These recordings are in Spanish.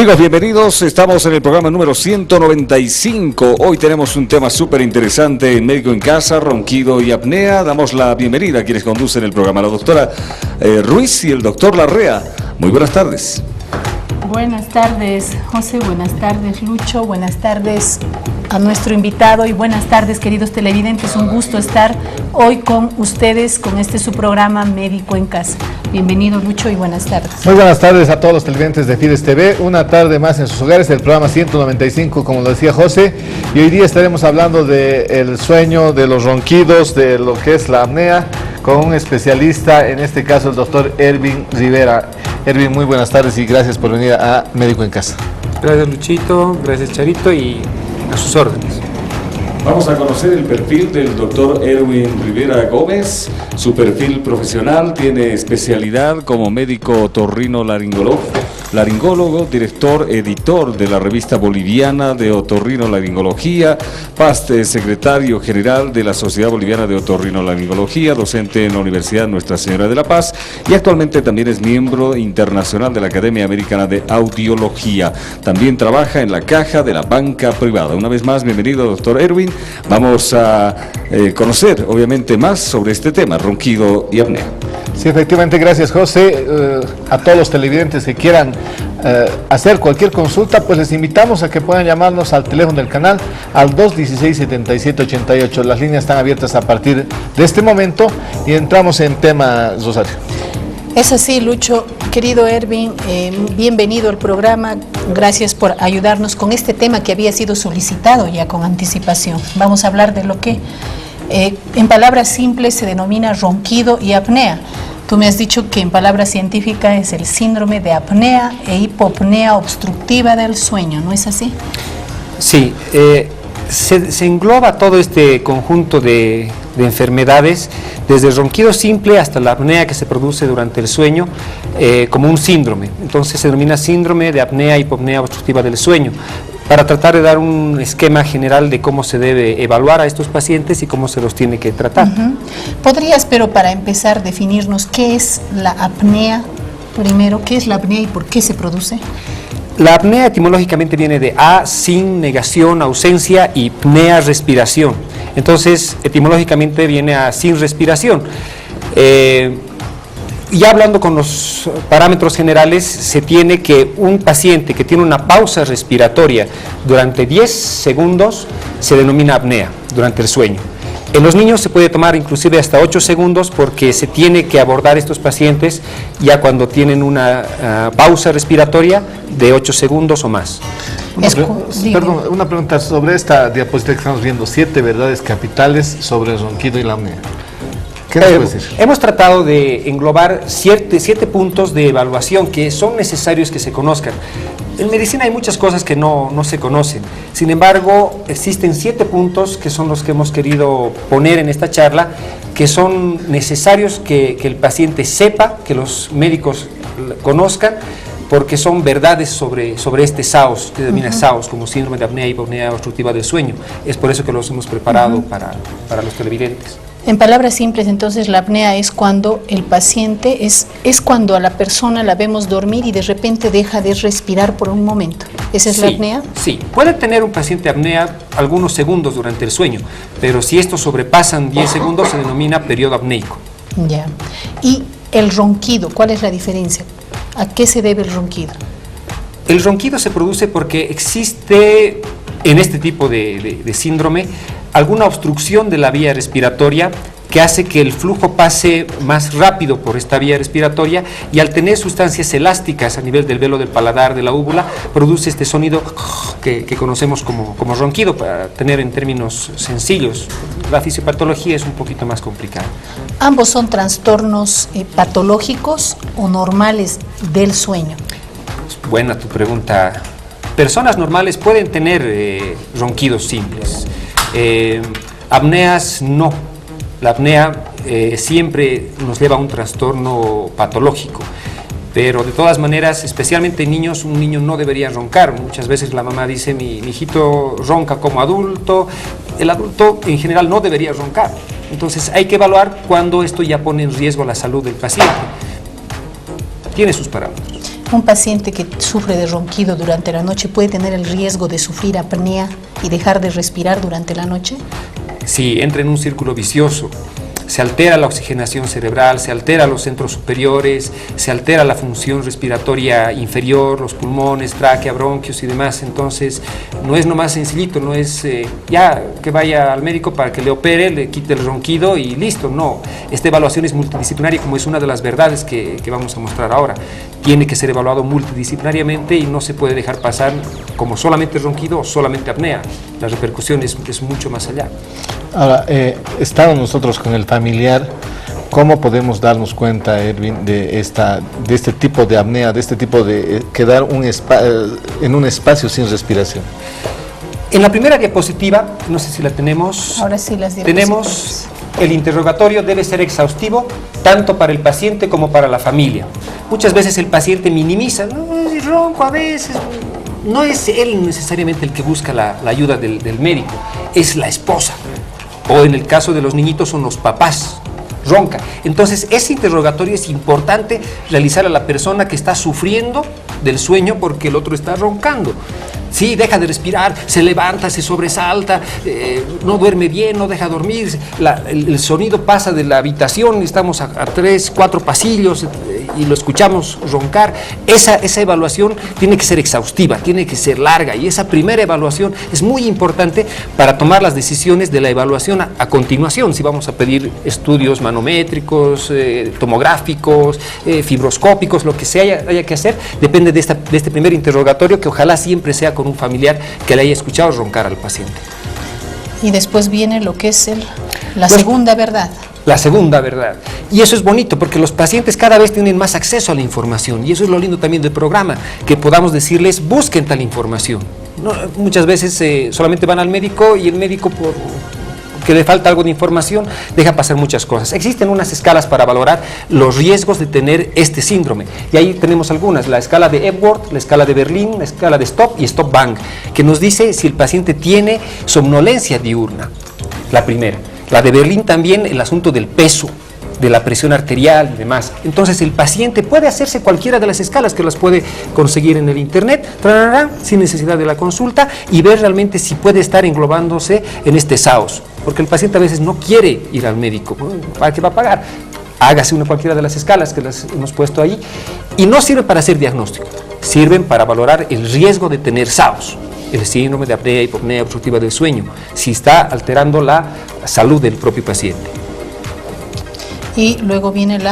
Amigos, bienvenidos. Estamos en el programa número 195. Hoy tenemos un tema súper interesante en Médico en Casa, ronquido y apnea. Damos la bienvenida a quienes conducen el programa, la doctora Ruiz y el doctor Larrea. Muy buenas tardes. Buenas tardes, José. Buenas tardes, Lucho. Buenas tardes a nuestro invitado y buenas tardes, queridos televidentes. Un gusto estar hoy con ustedes con este su programa Médico en Casa. Bienvenido, Lucho, y buenas tardes. Muy buenas tardes a todos los televidentes de Fides TV. Una tarde más en sus hogares, el programa 195, como lo decía José. Y hoy día estaremos hablando del sueño, de los ronquidos, de lo que es la apnea, con un especialista, en este caso el doctor Erwin Rivera. Erwin, muy buenas tardes y gracias por venir a Médico en Casa. Gracias, Luchito, gracias, Charito, y a sus órdenes. Vamos a conocer el perfil del doctor Erwin Rivera Gómez. Su perfil profesional: tiene especialidad como médico otorrinolaringólogo, director, editor de la revista boliviana de otorrinolaringología, secretario general de la Sociedad Boliviana de Otorrinolaringología, docente en la Universidad Nuestra Señora de la Paz y actualmente también es miembro internacional de la Academia Americana de Audiología. También trabaja en la caja de la banca privada. Una vez más, bienvenido, doctor Erwin. Vamos a conocer, obviamente, más sobre este tema, ronquido y apnea. Sí, efectivamente, gracias, José. A todos los televidentes que quieran hacer cualquier consulta, pues les invitamos a que puedan llamarnos al teléfono del canal al 216-7788. Las líneas están abiertas a partir de este momento y entramos en tema, Rosario. Es así, Lucho. Querido Erwin, bienvenido al programa. Gracias por ayudarnos con este tema que había sido solicitado ya con anticipación. Vamos a hablar de lo que en palabras simples se denomina ronquido y apnea. Tú me has dicho que en palabra científica es el síndrome de apnea e hipopnea obstructiva del sueño, ¿no es así? Sí, se engloba todo este conjunto de enfermedades, desde el ronquido simple hasta la apnea que se produce durante el sueño, como un síndrome. Entonces se denomina síndrome de apnea e hipopnea obstructiva del sueño, para tratar de dar un esquema general de cómo se debe evaluar a estos pacientes y cómo se los tiene que tratar. ¿Podrías, pero para empezar, definirnos qué es la apnea? Primero, ¿qué es la apnea y por qué se produce? La apnea etimológicamente viene de a, sin, negación, ausencia, y pnea, respiración. Entonces, etimológicamente viene a sin respiración. Ya hablando con los parámetros generales, se tiene que un paciente que tiene una pausa respiratoria durante 10 segundos se denomina apnea durante el sueño. En los niños se puede tomar inclusive hasta 8 segundos porque se tiene que abordar estos pacientes ya cuando tienen una pausa respiratoria de 8 segundos o más. Perdón, una pregunta sobre esta diapositiva que estamos viendo, 7 verdades capitales sobre el ronquido y la apnea. ¿Qué nos puede decir? Hemos tratado de englobar 7 puntos de evaluación que son necesarios que se conozcan. En medicina hay muchas cosas que no se conocen. Sin embargo, existen 7 puntos que son los que hemos querido poner en esta charla, que son necesarios que el paciente sepa, que los médicos conozcan, porque son verdades sobre este SAOS, que denomina SAOS como síndrome de apnea y hipopnea obstructiva del sueño. Es por eso que los hemos preparado para los televidentes. En palabras simples, entonces, la apnea es cuando el paciente, es cuando a la persona la vemos dormir y de repente deja de respirar por un momento. ¿Esa es la apnea? Sí, puede tener un paciente apnea algunos segundos durante el sueño, pero si estos sobrepasan 10 segundos se denomina periodo apneico. Ya. ¿Y el ronquido? ¿Cuál es la diferencia? ¿A qué se debe el ronquido? El ronquido se produce porque existe en este tipo de síndrome alguna obstrucción de la vía respiratoria que hace que el flujo pase más rápido por esta vía respiratoria y al tener sustancias elásticas a nivel del velo del paladar, de la úvula, produce este sonido que conocemos como ronquido, para tener en términos sencillos. La fisiopatología es un poquito más complicada. ¿Ambos son trastornos patológicos o normales del sueño? Buena tu pregunta. Personas normales pueden tener ronquidos simples. Apneas no. La apnea siempre nos lleva a un trastorno patológico, pero de todas maneras, especialmente en niños, un niño no debería roncar. Muchas veces la mamá dice, mi hijito ronca como adulto. El adulto en general no debería roncar. Entonces hay que evaluar cuando esto ya pone en riesgo la salud del paciente. Tiene sus parámetros. ¿Un paciente que sufre de ronquido durante la noche puede tener el riesgo de sufrir apnea y dejar de respirar durante la noche? Sí, entra en un círculo vicioso. Se altera la oxigenación cerebral, se altera los centros superiores, se altera la función respiratoria inferior, los pulmones, tráquea, bronquios y demás. Entonces, no es nomás sencillito, no es ya que vaya al médico para que le opere, le quite el ronquido y listo. No, esta evaluación es multidisciplinaria, como es una de las verdades que vamos a mostrar ahora. Tiene que ser evaluado multidisciplinariamente y no se puede dejar pasar como solamente ronquido o solamente apnea. La repercusión es mucho más allá. Ahora, estamos nosotros con el familiar. ¿Cómo podemos darnos cuenta, Erwin, de este tipo de apnea, de este tipo de quedar en un espacio sin respiración? En la primera diapositiva, no sé si la tenemos. Ahora sí, las diapositivas. Tenemos el interrogatorio, debe ser exhaustivo tanto para el paciente como para la familia. Muchas veces el paciente minimiza, no, es ronco a veces. No es él necesariamente el que busca la ayuda del médico, es la esposa. O en el caso de los niñitos son los papás, ronca. Entonces ese interrogatorio es importante realizar a la persona que está sufriendo del sueño porque el otro está roncando. Sí, deja de respirar, se levanta, se sobresalta, no duerme bien, no deja dormir, el sonido pasa de la habitación, estamos a 3, 4 pasillos y lo escuchamos roncar. Esa evaluación tiene que ser exhaustiva, tiene que ser larga y esa primera evaluación es muy importante para tomar las decisiones de la evaluación a continuación. Si vamos a pedir estudios manométricos, tomográficos, fibroscópicos, lo que se haya que hacer, depende de este primer interrogatorio que ojalá siempre sea con un familiar que le haya escuchado roncar al paciente. Y después viene lo que es la segunda verdad. La segunda verdad. Y eso es bonito porque los pacientes cada vez tienen más acceso a la información y eso es lo lindo también del programa, que podamos decirles busquen tal información. No, muchas veces solamente van al médico y el médico que le falta algo de información, deja pasar muchas cosas. Existen unas escalas para valorar los riesgos de tener este síndrome. Y ahí tenemos algunas, la escala de Epworth, la escala de Berlín, la escala de Stop y Stop Bang, que nos dice si el paciente tiene somnolencia diurna, la primera. La de Berlín también, el asunto del peso, de la presión arterial y demás. Entonces el paciente puede hacerse cualquiera de las escalas que las puede conseguir en el internet, sin necesidad de la consulta y ver realmente si puede estar englobándose en este SAOS, porque el paciente a veces no quiere ir al médico. ¿Para qué va a pagar? Hágase cualquiera de las escalas que las hemos puesto ahí y no sirven para hacer diagnóstico, sirven para valorar el riesgo de tener SAOS, el síndrome de apnea, hipopnea obstructiva del sueño, si está alterando la salud del propio paciente. Y luego viene el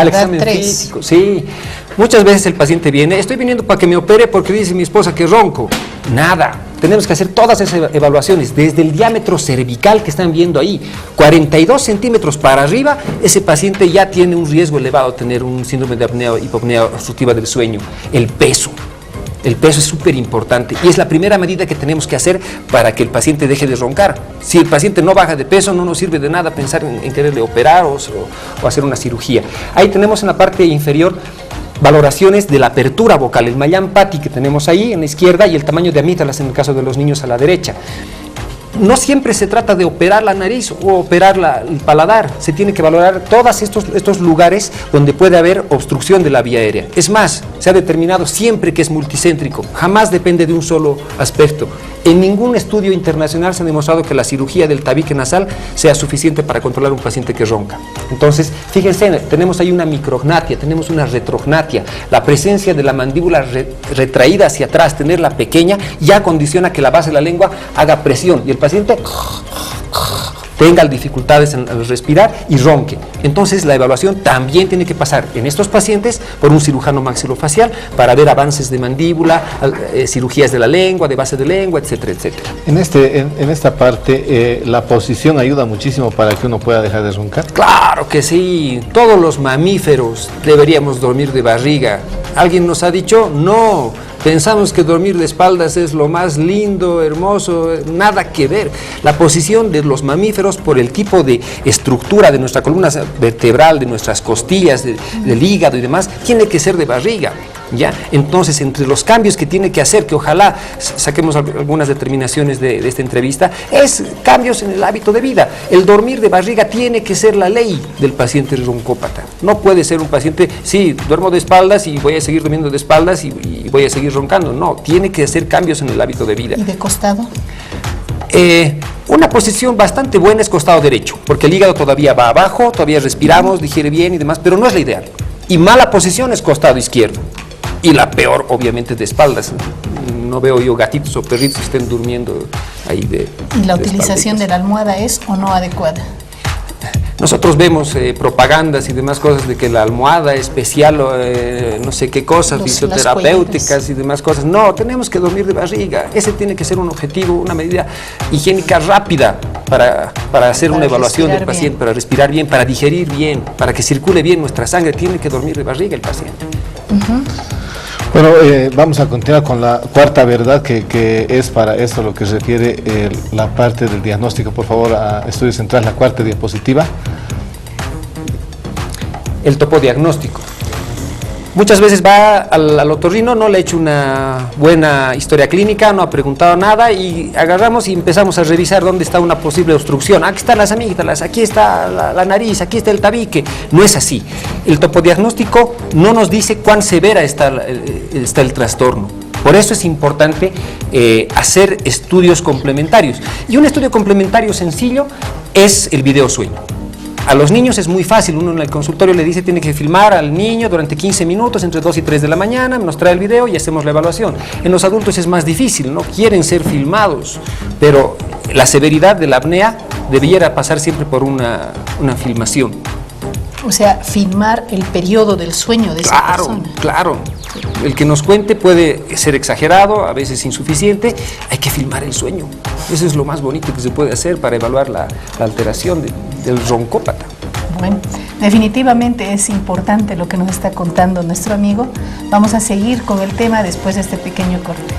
examen 3. físico, sí. Muchas veces el paciente viene, estoy viniendo para que me opere porque dice mi esposa que ronco. Nada, tenemos que hacer todas esas evaluaciones, desde el diámetro cervical que están viendo ahí, 42 centímetros para arriba, ese paciente ya tiene un riesgo elevado de tener un síndrome de apnea, hipopnea obstructiva del sueño. El peso es súper importante y es la primera medida que tenemos que hacer para que el paciente deje de roncar. Si el paciente no baja de peso, no nos sirve de nada pensar en quererle operar o hacer una cirugía. Ahí tenemos en la parte inferior valoraciones de la apertura vocal, el Mallampati que tenemos ahí en la izquierda y el tamaño de amígdalas en el caso de los niños a la derecha. No siempre se trata de operar la nariz o operar el paladar, se tiene que valorar todos estos lugares donde puede haber obstrucción de la vía aérea. Es más, se ha determinado siempre que es multicéntrico, jamás depende de un solo aspecto. En ningún estudio internacional se ha demostrado que la cirugía del tabique nasal sea suficiente para controlar un paciente que ronca. Entonces, fíjense, tenemos ahí una micrognatia, tenemos una retrognatia. La presencia de la mandíbula retraída hacia atrás, tenerla pequeña, ya condiciona que la base de la lengua haga presión y el paciente tenga dificultades al respirar y ronque. Entonces la evaluación también tiene que pasar en estos pacientes por un cirujano maxilofacial para ver avances de mandíbula, cirugías de la lengua, de base de lengua, etcétera, etcétera. En esta parte, la posición ayuda muchísimo para que uno pueda dejar de roncar. Claro que sí, todos los mamíferos deberíamos dormir de barriga. ¿Alguien nos ha dicho? No. Pensamos que dormir de espaldas es lo más lindo, hermoso, nada que ver. La posición de los mamíferos por el tipo de estructura de nuestra columna vertebral, de nuestras costillas, del hígado y demás, tiene que ser de barriga. ¿ya? Entonces, entre los cambios que tiene que hacer, que ojalá saquemos algunas determinaciones de esta entrevista, es cambios en el hábito de vida. El dormir de barriga tiene que ser la ley del paciente roncópata. No puede ser un paciente, sí, duermo de espaldas y voy a seguir durmiendo de espaldas y voy a seguir roncando. No, tiene que hacer cambios en el hábito de vida. ¿Y de costado? Una posición bastante buena es costado derecho, porque el hígado todavía va abajo, todavía respiramos, digiere bien y demás, pero no es la ideal. Y mala posición es costado izquierdo. Y la peor, obviamente, de espaldas. No veo yo gatitos o perritos que estén durmiendo ahí de ¿Y la utilización de la almohada es o no adecuada? Nosotros vemos propagandas y demás cosas de que la almohada especial, no sé qué cosas, fisioterapéuticas y demás cosas. No, tenemos que dormir de barriga. Ese tiene que ser un objetivo, una medida higiénica rápida para hacer una evaluación del paciente, para respirar bien, para digerir bien, para que circule bien nuestra sangre. Tiene que dormir de barriga el paciente. Bueno, vamos a continuar con la cuarta verdad, que es para esto lo que refiere la parte del diagnóstico. Por favor, a Estudios Centrales, la cuarta diapositiva. El topodiagnóstico. Muchas veces va al otorrino, no le ha hecho una buena historia clínica, no ha preguntado nada y agarramos y empezamos a revisar dónde está una posible obstrucción. Aquí están las amígdalas, aquí está la nariz, aquí está el tabique. No es así. El topodiagnóstico no nos dice cuán severa está el trastorno. Por eso es importante hacer estudios complementarios. Y un estudio complementario sencillo es el video sueño. A los niños es muy fácil, uno en el consultorio le dice tiene que filmar al niño durante 15 minutos entre 2 y 3 de la mañana, nos trae el video y hacemos la evaluación. En los adultos es más difícil, no quieren ser filmados, pero la severidad de la apnea debiera pasar siempre por una filmación. O sea, filmar el periodo del sueño de esa persona. Claro. El que nos cuente puede ser exagerado, a veces insuficiente, hay que filmar el sueño. Eso es lo más bonito que se puede hacer para evaluar la alteración del roncópata. Bueno, definitivamente es importante lo que nos está contando nuestro amigo. Vamos a seguir con el tema después de este pequeño corte.